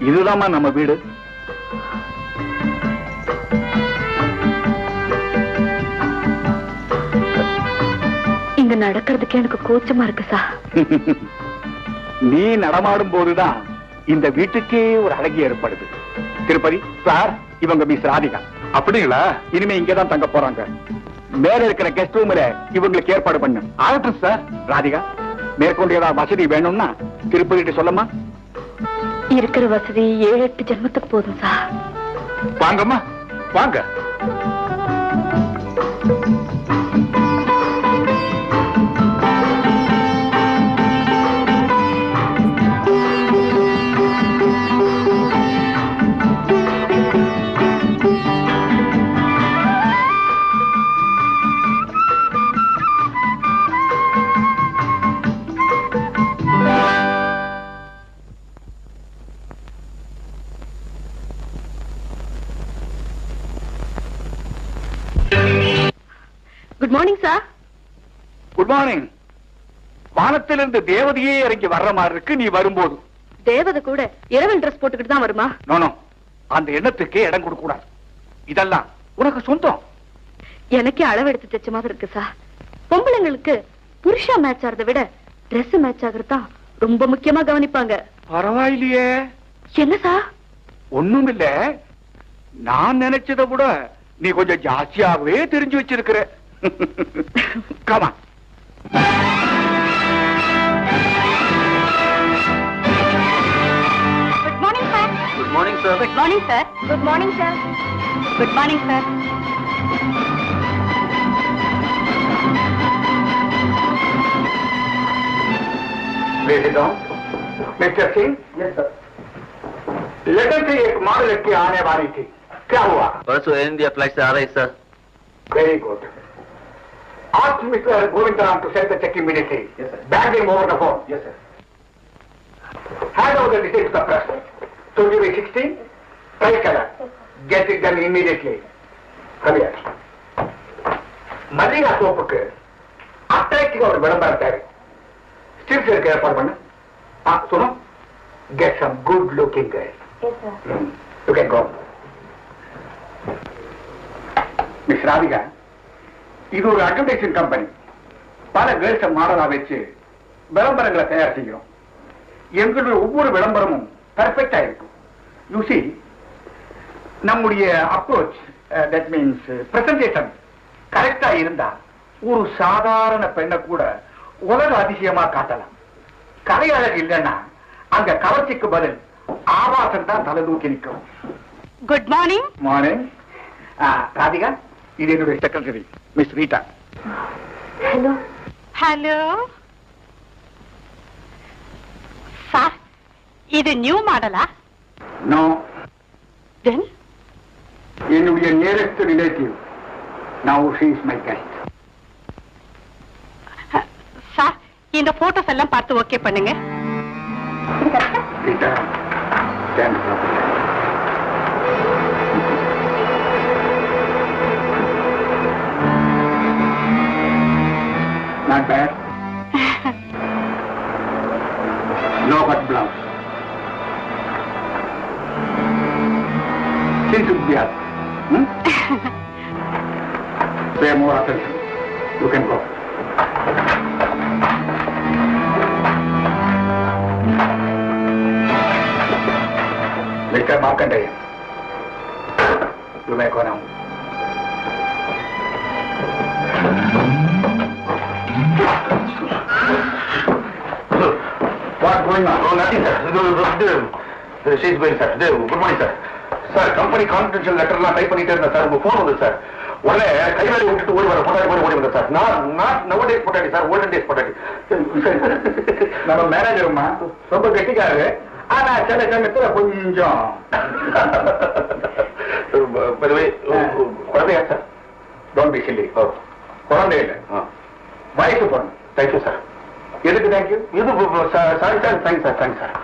இதுதாம்மா நம்ம வீடு. இங்க நடக்கிறதுக்கு எனக்கு கூச்சமா இருக்கு சார். நீ நடமாடும் போதுதான் இந்த வீட்டுக்கே ஒரு அழகி ஏற்படுது. திருப்பதி சார், இவங்க மிஸ் ராதிகா. அப்படிங்களா? இனிமே இங்கதான் தங்க போறாங்க. மேல இருக்கிற கெஸ்ட் ரூம்ல இவங்களுக்கு ஏற்பாடு பண்ணு. ஆகட்டும் சார். ராதிகா, மேற்கொண்டு ஏதாவது வசதி வேணும்னா திருப்பதி சொல்லமா. இருக்கிற வசதி 7-8 ஜென்மத்துக்கு போதும் சார். வாங்கம்மா வாங்க. Good morning sir. Good morning. வானத்திலிருந்து தேவதையே இறங்கி வர்ற மாதிரி இருக்கு நீ வரும்போது. தேவதை கூட இரவல் ட்ரெஸ் போட்டுக்கிட்டு தான் வருமா? நோ, அந்த எண்ணத்துக்கே இடம் கொடுக்க கூடாது. இதெல்லாம் உனக்கு சொந்தம். எனக்கே அளவெடுத்து தைச்ச மாதிரி இருக்கு சார். பொம்பளைங்களுக்கு புருஷா மேட்ச் ஆறதை விட ட்ரெஸ் மேட்ச் ஆகுறதா ரொம்ப முக்கியமா கவனிப்பாங்க. பரவாயில்லையே. என்ன சார்? ஒண்ணும் இல்ல, நான் நினைச்சதை விட நீ கொஞ்சம் ஜாஸ்தியாகவே தெரிஞ்சு வச்சிருக்கிற. Come on. Good morning, sir. Good morning, sir. Good morning, sir. Good morning, sir. Good morning, sir. Please sit down. Mr. Singh. Yes, sir. London से एक माल लड़की आने वाली थी, क्या हुआ? परसों एयर इंडिया फ्लाइट से आ रही sir. Very good. Ask Mr. Govindaram to send the check immediately. Yes, sir. Bag him over the phone. Yes, sir. Hand over the receipt to the press. 2GB16, bright color. Get it done immediately. Come here. Mallika சோப்புக்கு அட்ராக்டிவா ஒரு விளம்பரம் தேவை. Stills இருக்க ஏற்பாடு பண்ணு. சொன்னோம். Get some good looking girl. Yes, sir. You can go. Miss Radhika, இது ஒரு அட்வர்டைசிங் கம்பெனி. பல கேர்ள்ஸை மாடலா வச்சு விளம்பரங்களை தயார் செய்கிறோம். எங்களுடைய ஒவ்வொரு விளம்பரமும் பெர்ஃபெக்டா இருக்கும். யூ see, நம்முடைய அப்ரோச், தட் மீன்ஸ் பிரசன்டேஷன் கரெக்டா இருந்தா ஒரு சாதாரண பெண்ணை கூட உலக அதிசயமா காட்டலாம். கலையழகு இல்லைன்னா அங்க கவர்ச்சிக்கு பதில் ஆபாசம் தான் தலை தூக்கி நிற்கும். Good morning. மார்னிங். ராதிகா, இது என்னுடைய secretary miss Rita. Hello. Hello sir, இது நியூ மாடலா? நோ. தென் என்னுடைய நியரஸ்ட் ரிலேட்டிவ். நவ she is my guest. Sir, இந்த போட்டோஸ் எல்லாம் பார்த்து ஓகே பண்ணுங்க. Rita, stand properly. Not bad. No but blouse. Since it be up. Pay more attention. You can go. Mr. Markandeya, you may go now. What's going on? Oh, nothing, sir. She's going, sir. Good morning, sir. Sir, company confidential letter எல்லாம் type பண்ணிட்டே இருந்தேன் sir. உங்க phone வந்து sir. உடனே கைவேலை விட்டுட்டு ஓடி வர ஓடி வந்தேன் சார். நாட் நவடேஸ் பொட்டாட்டி சார், ஓல்டன் டேஸ் பொட்டாட்டி. நம்ம மேனேஜருமா ரொம்ப கெட்டிக்காரு. ஆனா சில சமயத்துல கொஞ்சம் குழந்தையா சார்? Don't be chilli. குழந்தை இல்லை, வயசு பொண்ணு. Thank you sir. எதுக்கு தேங்க்யூ? இது sorry sir, thanks sir, thanks sir.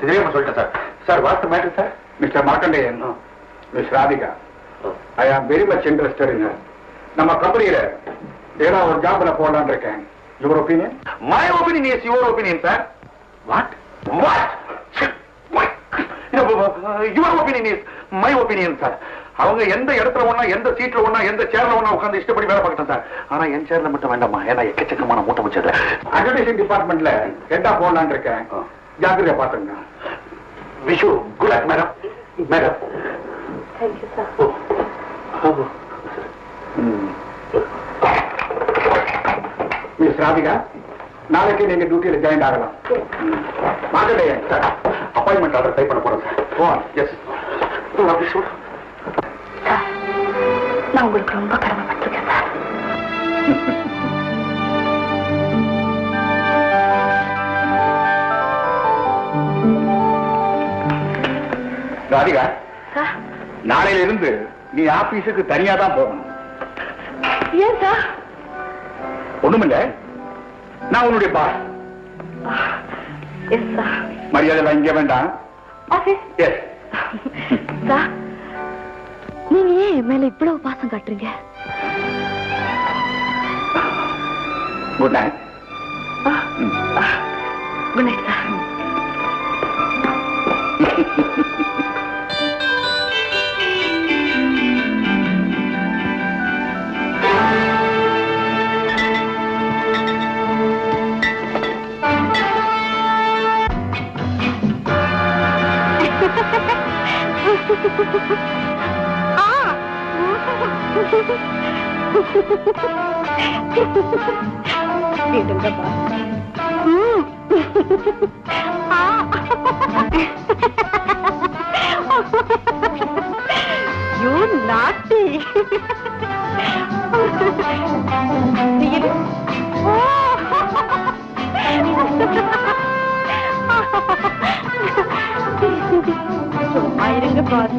தெரியாம சொல்லிட்டேன் sir. Sir, what's the matter sir? Mister Markandeyan, miss Radhika, I am very much interested in her. நம்ம கம்பெனியில ஏதாவது ஒரு ஜாப்ல போடலான்னு இருக்கேன். Your opinion? My opinion is your opinion sir. What? What? Your opinion is my opinion sir. அவங்க எந்த இடத்துல ஒண்ணா, எந்த சீட்ல ஒண்ணா, எந்த சேர்ல ஒண்ணா உட்கார்ந்து இஷ்டப்படி வேலை பார்க்கட்டும் சார். ஆனா என் சேர்ல மட்டும் வேண்டாமா, ஏன்னா எக்கச்சக்கமான மூட்டை வச்சிருக்கேன். அட்வர்டைசிங் டிபார்ட்மெண்ட்ல ஹெட்டா போடலான்னு இருக்கேன். ஜாக்கிரதையா பாத்துங்க. Wish you good luck madam. Madam thank you sir. Miss Radhika, நாளைக்கு நீங்க டியூட்டியில ஜாயின் ஆகலாம். Market sir appointment order type பண்ண போறேன் சார். ஓ எஸ். சார், நான் உங்களுக்கு ரொம்ப கடமைப்பட்டிருக்கேன் சார். ராதிகா, சார், நாளையில இருந்து நீ ஆபீஸுக்கு தனியா தான் போகணும். ஏன் சார்? ஒண்ணுமில்ல, நான் உன்னுடைய பாஸ். Yes sir. மரியாதை இங்க வேண்டாம். ஆபீஸ். எஸ். சார், நீங்க ஏன் என் மேல இவ்வளவு பாசம் காட்டுறீங்க? Good night. Good night sir. You naughty. இருங்க பாஸ்.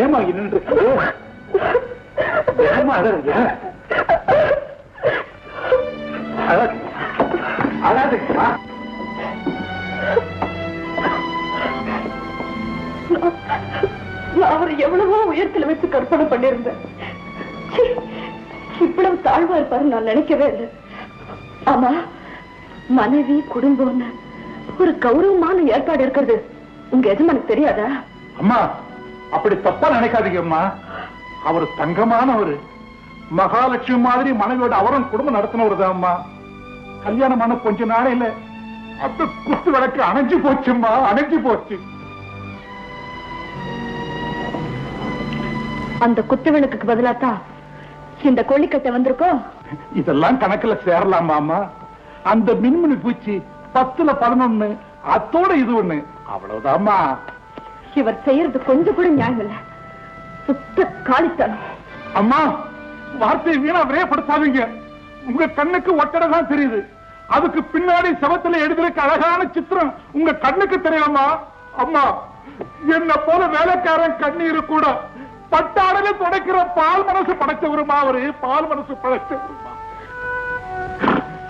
ஏமா இன்னும் ஏமா அழறீங்க? அழாதுமா. நான் அவர் எவ்வளவோ உயரத்தில் வச்சு கற்பனை பண்ணிருந்தேன். இவ்வளவு தாழ்வா இருப்பாரு நான் நினைக்கவே இல்லை. ஆமா, மனைவி குடும்பம்னு ஒரு கௌரவமான ஏற்பாடு இருக்கிறது உங்க எஜமானுக்கு தெரியாதா? அம்மா, அப்படி தப்பா நினைக்காதீங்க அம்மா. அவர் தங்கமானவர், மகாலட்சுமி மாதிரி மனைவியோட அவரும் குடும்பம் நடத்தினவர் தான் அம்மா. கல்யாணமான கொஞ்ச நாளையில அந்த குத்து விளக்கு அணைஞ்சு போச்சும்மா, அணைஞ்சு போச்சு. அந்த குத்து விளக்குக்கு பதிலாத்தான் இந்த கொள்ளிக்கட்டை வந்திருக்கோம். இதெல்லாம் கணக்குல சேரலாமா அம்மா? அந்த மின்மினி பூச்சி 10ல 11, அத்தோட இது ஒண்ணு, அவ்வளவுதாம்மா. இவர் செய்யறது கொஞ்சம் கூட நியாயம் இல்ல, சுத்த காலித்தனம். அம்மா, வார்த்தை வீணா விரையப்படுத்தாதீங்க. உங்க கண்ணுக்கு ஒட்டடை தான் தெரியுது, அதுக்கு பின்னாடி செவத்துல எழுதிருக்க அழகான சித்திரம் உங்க கண்ணுக்கு தெரியலமா? அம்மா, என்ன போல வேலைக்காரன் கண்ணீரு கூட பட்டாடல துடைக்கிற பால் மனசு படைச்சவருமா அவரு, பால் மனசு படைச்சவருமா.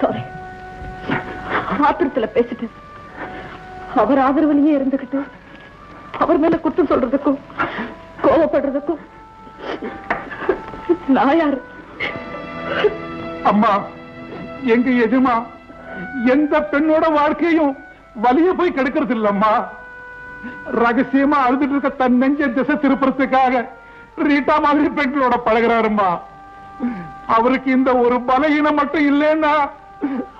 சாரி, ஆத்திரத்துல பேசிட்டு அவர் ஆதரவுலயே இருந்துகிட்டு அவர் மேல குற்றம் சொல்றதுக்கும் கோபப்படுறதுக்கும் நான் யாரு? அம்மா, எங்க எஜமா எந்த பெண்ணோட வாழ்க்கையும் வலிய போய் கெடுக்கிறது இல்லம்மா. ரகசியமா அழுதுட்டு இருக்க தன் நெஞ்ச திசை திருப்புறதுக்காக ரீட்டா மாதிரி பெண்களோட பழகிறாருமா. அவருக்கு இந்த ஒரு பலகீனம் மட்டும் இல்லைன்னா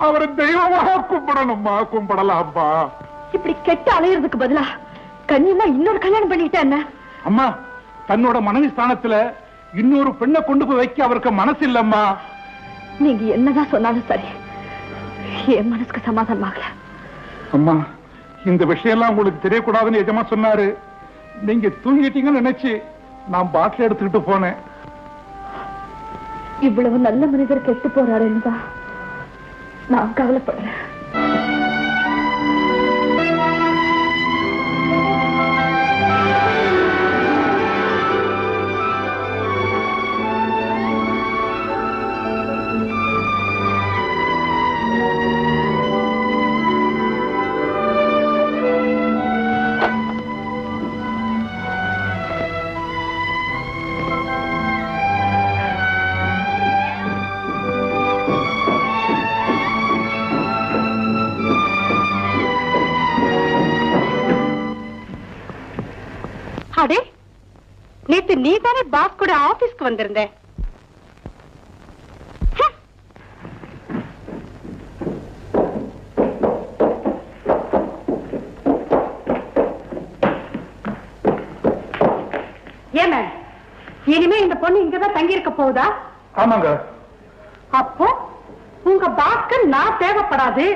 அவரை தெய்வமாக கும்பிடணும்மா, கும்பிடலாம்ப்பா. இப்படி கெட்ட அலையிறதுக்கு பதிலா கண்ணியமா இன்னொரு கல்யாணம் பண்ணிட்டா என்ன? அம்மா, தன்னோட மனைவி ஸ்தானத்துல இன்னொரு பெண்ணை கொண்டு போய் வைக்க அவருக்கு மனசு இல்லம்மா. நீங்க என்னதான் சொன்னாலும் சரி, என் மனசுக்கு சமாதானமாகல. அம்மா, இந்த விஷயம் எல்லாம் உங்களுக்கு தெரியக்கூடாதுன்னு எஜமா சொன்னாரு. நீங்க தூங்கிட்டீங்கன்னு நினைச்சு நான் பாட்டில் எடுத்துக்கிட்டு போனேன். இவ்வளவு நல்ல மனிதர் கெட்டு போறாருன்னு தான் நான் கவலைப்படுறேன். நேத்து நீ தானே பாஸ் கூட ஆபீஸ்க்கு வந்திருந்த. ஏன் இனிமே இந்த பொண்ணு இங்கதான் தங்கி இருக்க போகுதா? ஆமாங்க. அப்போ உங்க பாஸ்க்கு நான் தேவைப்படாது.